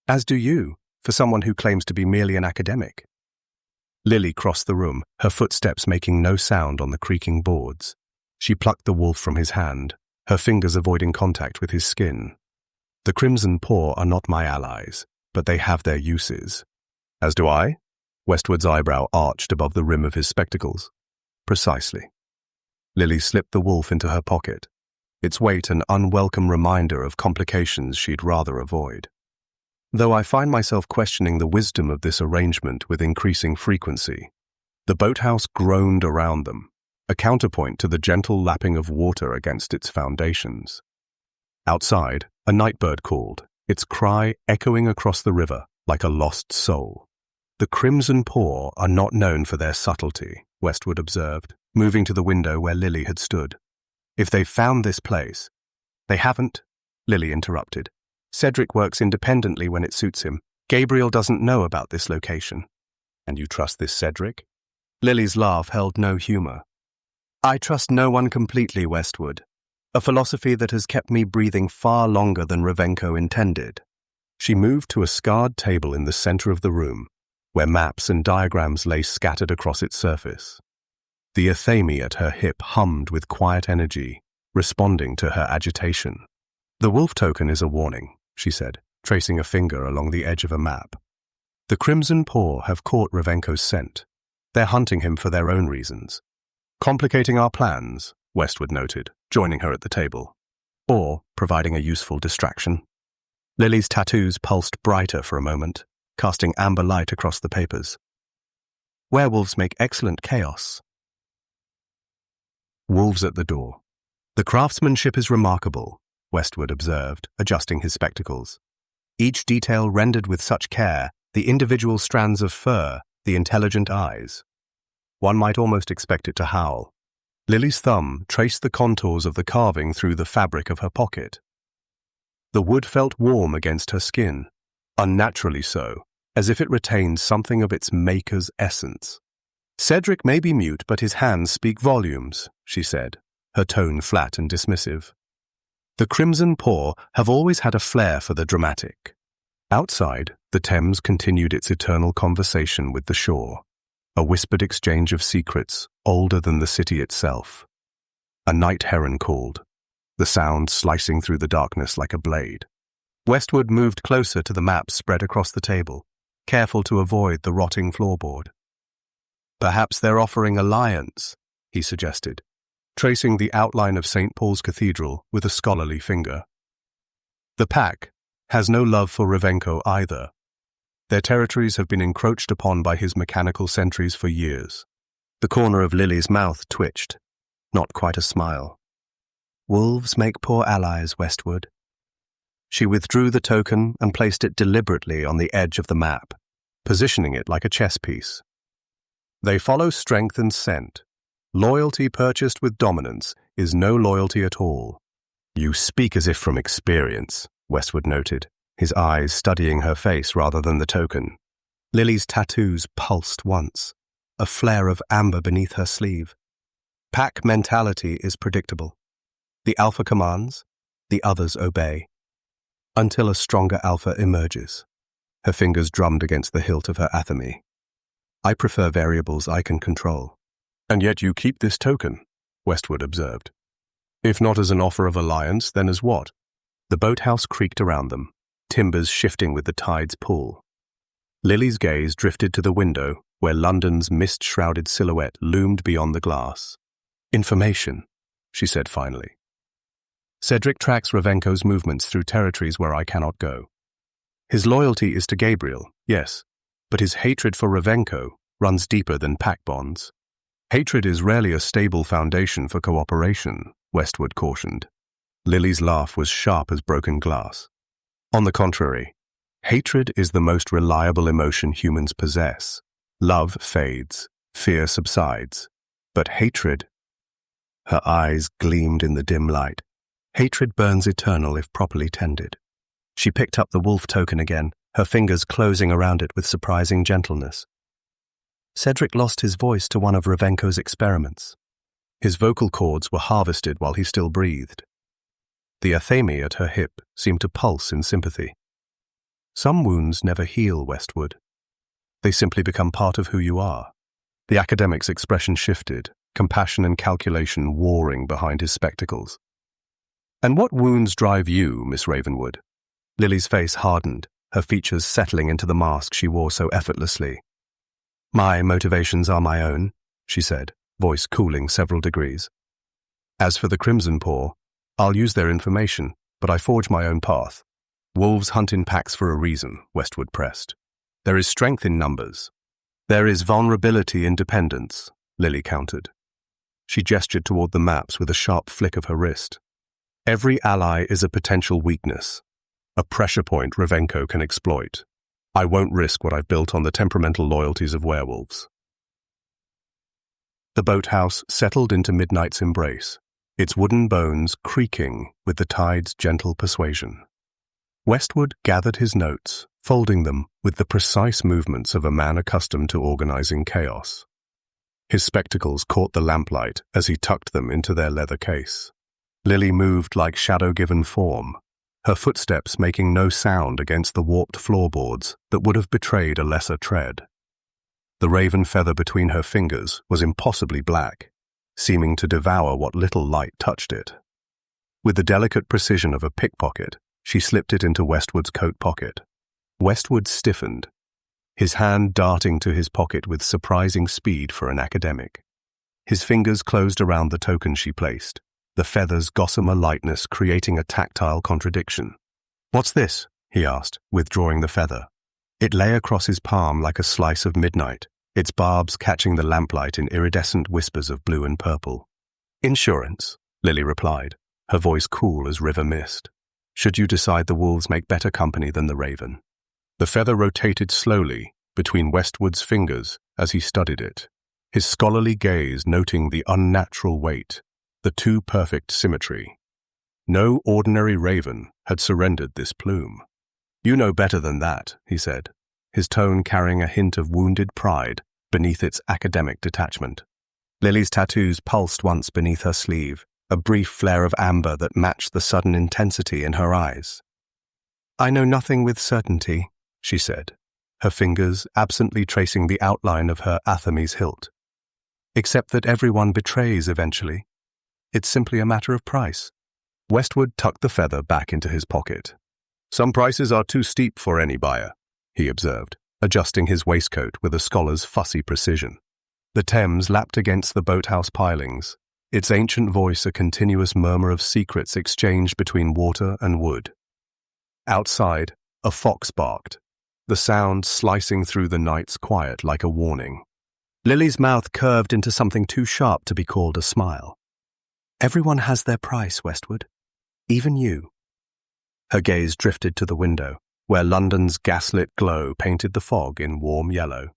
"As do you, for someone who claims to be merely an academic." Lily crossed the room, her footsteps making no sound on the creaking boards. She plucked the wolf from his hand, her fingers avoiding contact with his skin. "The Crimson Paw are not my allies, but they have their uses." "As do I?" Westwood's eyebrow arched above the rim of his spectacles. "Precisely." Lily slipped the wolf into her pocket, its weight an unwelcome reminder of complications she'd rather avoid. "Though I find myself questioning the wisdom of this arrangement with increasing frequency." The boathouse groaned around them, a counterpoint to the gentle lapping of water against its foundations. Outside, a nightbird called, its cry echoing across the river like a lost soul. The Crimson Paw are not known for their subtlety, Westwood observed, moving to the window where Lilly had stood. If they've found this place— They haven't, Lilly interrupted. Cedric works independently when it suits him. Gabriel doesn't know about this location. And you trust this Cedric? Lilly's laugh held no humor. I trust no one completely, Westwood. A philosophy that has kept me breathing far longer than Revenko intended. She moved to a scarred table in the center of the room, where maps and diagrams lay scattered across its surface. The athame at her hip hummed with quiet energy, responding to her agitation. The wolf token is a warning, she said, tracing a finger along the edge of a map. The Crimson Paw have caught Revenko's scent. They're hunting him for their own reasons. Complicating our plans, Westwood noted, joining her at the table. Or providing a useful distraction. Lilly's tattoos pulsed brighter for a moment, casting amber light across the papers. Werewolves make excellent chaos. Wolves at the door. The craftsmanship is remarkable, Westwood observed, adjusting his spectacles. Each detail rendered with such care, the individual strands of fur, the intelligent eyes. One might almost expect it to howl. Lilly's thumb traced the contours of the carving through the fabric of her pocket. The wood felt warm against her skin, unnaturally so, as if it retained something of its maker's essence. Cedric may be mute, but his hands speak volumes, she said, her tone flat and dismissive. The Crimson Paw have always had a flair for the dramatic. Outside, the Thames continued its eternal conversation with the shore, a whispered exchange of secrets older than the city itself. A night heron called, the sound slicing through the darkness like a blade. Westwood moved closer to the maps spread across the table, careful to avoid the rotting floorboard. Perhaps they're offering alliance, he suggested, tracing the outline of St. Paul's Cathedral with a scholarly finger. The pack has no love for Revenko either. Their territories have been encroached upon by his mechanical sentries for years. The corner of Lilly's mouth twitched, not quite a smile. Wolves make poor allies, Westwood. She withdrew the token and placed it deliberately on the edge of the map, positioning it like a chess piece. They follow strength and scent. Loyalty purchased with dominance is no loyalty at all. You speak as if from experience, Westwood noted, his eyes studying her face rather than the token. Lilly's tattoos pulsed once, a flare of amber beneath her sleeve. Pack mentality is predictable. The alpha commands, the others obey. Until a stronger alpha emerges. Her fingers drummed against the hilt of her athame. I prefer variables I can control. And yet you keep this token, Westwood observed. If not as an offer of alliance, then as what? The boathouse creaked around them, timbers shifting with the tide's pull. Lilly's gaze drifted to the window, where London's mist-shrouded silhouette loomed beyond the glass. Information, she said finally. Cedric tracks Revenko's movements through territories where I cannot go. His loyalty is to Gabriel, yes, but his hatred for Revenko runs deeper than pack bonds. Hatred is rarely a stable foundation for cooperation, Westwood cautioned. Lilly's laugh was sharp as broken glass. On the contrary, hatred is the most reliable emotion humans possess. Love fades, fear subsides, but hatred— Her eyes gleamed in the dim light. Hatred burns eternal if properly tended. She picked up the wolf token again, her fingers closing around it with surprising gentleness. Cedric lost his voice to one of Revenko's experiments. His vocal cords were harvested while he still breathed. The athame at her hip seemed to pulse in sympathy. Some wounds never heal, Westwood. They simply become part of who you are. The academic's expression shifted, compassion and calculation warring behind his spectacles. And what wounds drive you, Miss Ravenwood? Lilly's face hardened, her features settling into the mask she wore so effortlessly. My motivations are my own, she said, voice cooling several degrees. As for the Crimson Paw, I'll use their information, but I forge my own path. Wolves hunt in packs for a reason, Westwood pressed. There is strength in numbers. There is vulnerability in dependence, Lilly countered. She gestured toward the maps with a sharp flick of her wrist. Every ally is a potential weakness, a pressure point Revenko can exploit. I won't risk what I've built on the temperamental loyalties of werewolves. The boathouse settled into midnight's embrace, its wooden bones creaking with the tide's gentle persuasion. Westwood gathered his notes, folding them with the precise movements of a man accustomed to organizing chaos. His spectacles caught the lamplight as he tucked them into their leather case. Lilly moved like shadow-given form, her footsteps making no sound against the warped floorboards that would have betrayed a lesser tread. The raven feather between her fingers was impossibly black, seeming to devour what little light touched it. With the delicate precision of a pickpocket, she slipped it into Westwood's coat pocket. Westwood stiffened, his hand darting to his pocket with surprising speed for an academic. His fingers closed around the token she placed, the feather's gossamer lightness creating a tactile contradiction. "What's this?" he asked, withdrawing the feather. It lay across his palm like a slice of midnight, its barbs catching the lamplight in iridescent whispers of blue and purple. "Insurance," Lilly replied, her voice cool as river mist. "Should you decide the wolves make better company than the raven." The feather rotated slowly between Westwood's fingers as he studied it, his scholarly gaze noting the unnatural weight, the too perfect symmetry. No ordinary raven had surrendered this plume. "You know better than that," he said, his tone carrying a hint of wounded pride beneath its academic detachment. Lily's tattoos pulsed once beneath her sleeve, a brief flare of amber that matched the sudden intensity in her eyes. "I know nothing with certainty," she said, her fingers absently tracing the outline of her athame's hilt. "Except that everyone betrays eventually. It's simply a matter of price." Westwood tucked the feather back into his pocket. "Some prices are too steep for any buyer," he observed, adjusting his waistcoat with a scholar's fussy precision. The Thames lapped against the boathouse pilings, its ancient voice a continuous murmur of secrets exchanged between water and wood. Outside, a fox barked, the sound slicing through the night's quiet like a warning. Lily's mouth curved into something too sharp to be called a smile. "Everyone has their price, Westwood. Even you." Her gaze drifted to the window, where London's gaslit glow painted the fog in warm yellow.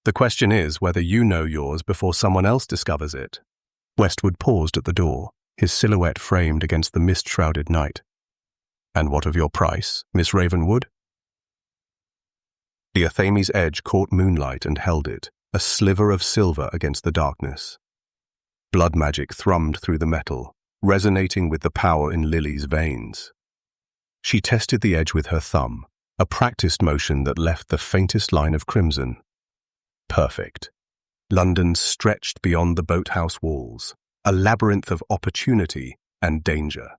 "The question is whether you know yours before someone else discovers it." Westwood paused at the door, his silhouette framed against the mist-shrouded night. "And what of your price, Miss Ravenwood?" The athame's edge caught moonlight and held it, a sliver of silver against the darkness. Blood magic thrummed through the metal, resonating with the power in Lily's veins. She tested the edge with her thumb, a practiced motion that left the faintest line of crimson. Perfect. London stretched beyond the boathouse walls, a labyrinth of opportunity and danger.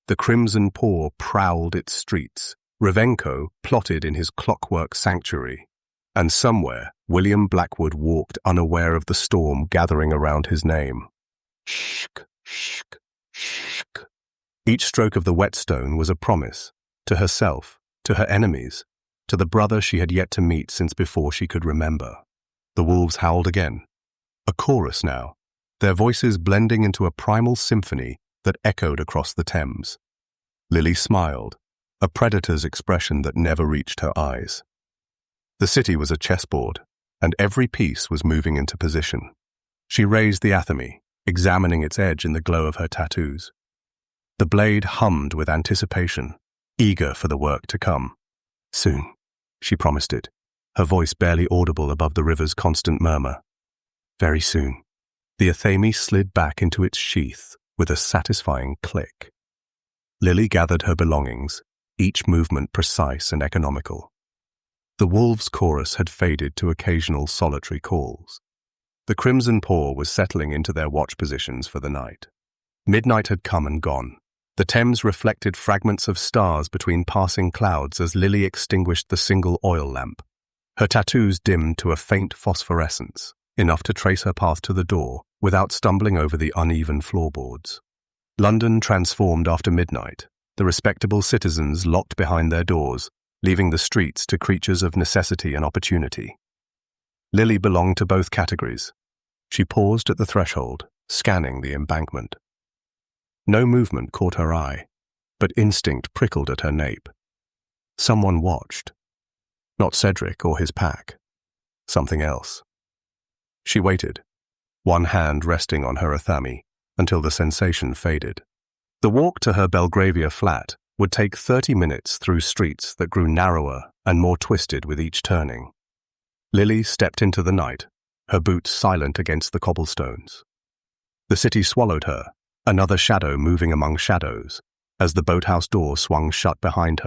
The crimson paw prowled its streets, Revenko plotted in his clockwork sanctuary, and somewhere William Blackwood walked unaware of the storm gathering around his name. Shk, shk, shk. Each stroke of the whetstone was a promise, to herself, to her enemies, to the brother she had yet to meet since before she could remember. The wolves howled again, a chorus now, their voices blending into a primal symphony that echoed across the Thames. Lilly smiled, a predator's expression that never reached her eyes. The city was a chessboard, and every piece was moving into position. She raised the athame, examining its edge in the glow of her tattoos. The blade hummed with anticipation, eager for the work to come. "Soon," she promised it, her voice barely audible above the river's constant murmur. "Very soon." The athame slid back into its sheath with a satisfying click. Lilly gathered her belongings, each movement precise and economical. The wolves' chorus had faded to occasional solitary calls. The crimson paw was settling into their watch positions for the night. Midnight had come and gone. The Thames reflected fragments of stars between passing clouds as Lilly extinguished the single oil lamp. Her tattoos dimmed to a faint phosphorescence, enough to trace her path to the door without stumbling over the uneven floorboards. London transformed after midnight, the respectable citizens locked behind their doors, leaving the streets to creatures of necessity and opportunity. Lilly belonged to both categories. She paused at the threshold, scanning the embankment. No movement caught her eye, but instinct prickled at her nape. Someone watched. Not Cedric or his pack. Something else. She waited, one hand resting on her athame, until the sensation faded. The walk to her Belgravia flat would take 30 minutes through streets that grew narrower and more twisted with each turning. Lilly stepped into the night, her boots silent against the cobblestones. The city swallowed her, another shadow moving among shadows, as the boathouse door swung shut behind her.